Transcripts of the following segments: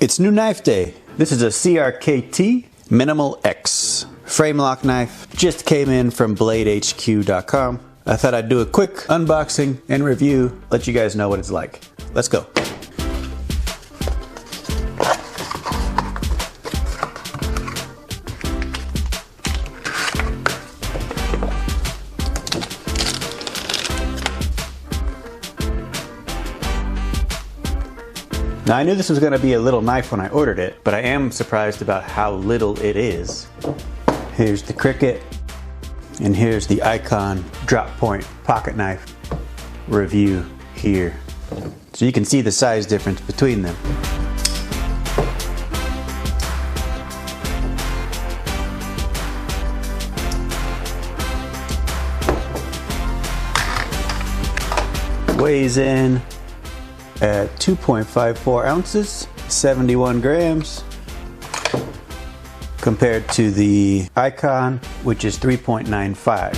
It's new knife day. This is a CRKT MinimalX frame lock knife. Just came in from BladeHQ.com. I thought I'd do a quick unboxing and review, let you guys know what it's like. Let's go. Now I knew this was going to be a little knife when I ordered it, but I am surprised about how little it is. Here's the Cricut, and here's the Icon drop point pocket knife review here. So you can see the size difference between them. Weighs in at 2.54 ounces, 71 grams, compared to the Icon, which is 3.95.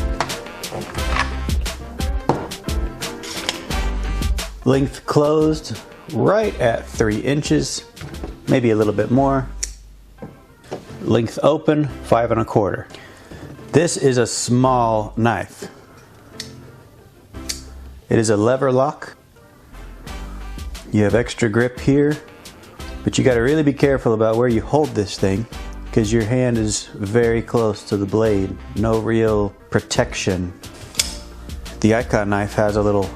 Length closed right at 3 inches, maybe a little bit more. Length open, 5 1/4. This is a small knife. It is a lever lock. You have extra grip here, but you got to really be careful about where you hold this thing because your hand is very close to the blade. No real protection. The Icon knife has a little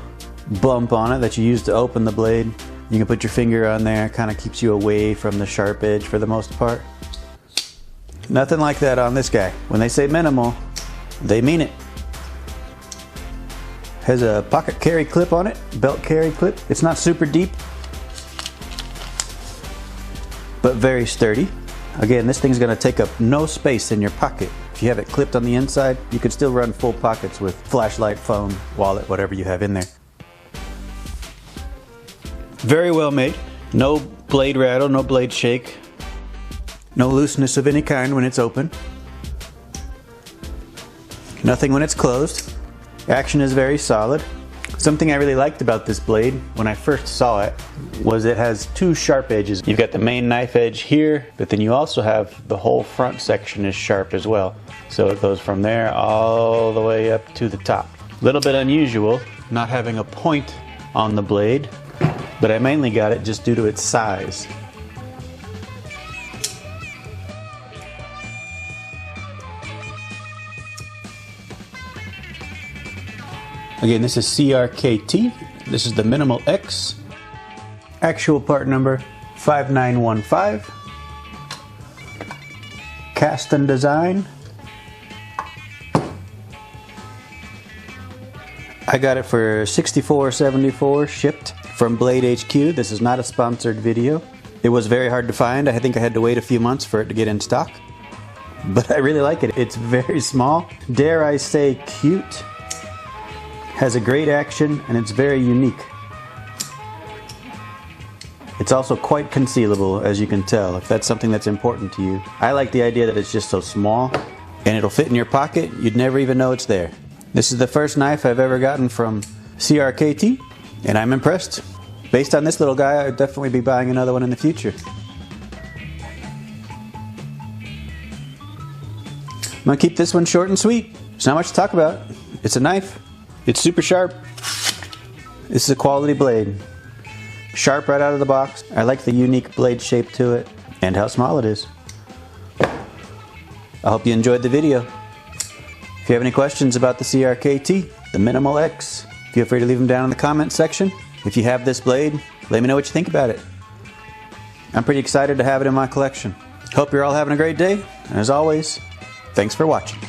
bump on it that you use to open the blade. You can put your finger on there, kind of keeps you away from the sharp edge for the most part. Nothing like that on this guy. When they say minimal, they mean it. Has a pocket carry clip on it, belt carry clip. It's not super deep, but very sturdy. Again, this thing's gonna take up no space in your pocket. If you have it clipped on the inside, you can still run full pockets with flashlight, phone, wallet, whatever you have in there. Very well made. No blade rattle, no blade shake. No looseness of any kind when it's open. Nothing when it's closed. Action is very solid. Something I really liked about this blade when I first saw it was it has 2 sharp edges. You've got the main knife edge here, but then you also have the whole front section is sharp as well. So it goes from there all the way up to the top. A little bit unusual not having a point on the blade, but I mainly got it just due to its size. Again, this is CRKT. This is the MinimalX. Actual part number 5915. Cast and design. I got it for $64.74 shipped from BladeHQ. This is not a sponsored video. It was very hard to find. I think I had to wait a few months for it to get in stock. But I really like it. It's very small. Dare I say cute. Has a great action and it's very unique. It's also quite concealable, as you can tell, if that's something that's important to you. I like the idea that it's just so small and it'll fit in your pocket. You'd never even know it's there. This is the first knife I've ever gotten from CRKT and I'm impressed. Based on this little guy, I'd definitely be buying another one in the future. I'm gonna keep this one short and sweet. There's not much to talk about. It's a knife. It's super sharp. This is a quality blade. Sharp right out of the box. I like the unique blade shape to it and how small it is. I hope you enjoyed the video. If you have any questions about the CRKT, the MinimalX, feel free to leave them down in the comment section. If you have this blade, let me know what you think about it. I'm pretty excited to have it in my collection. Hope you're all having a great day, and as always, thanks for watching.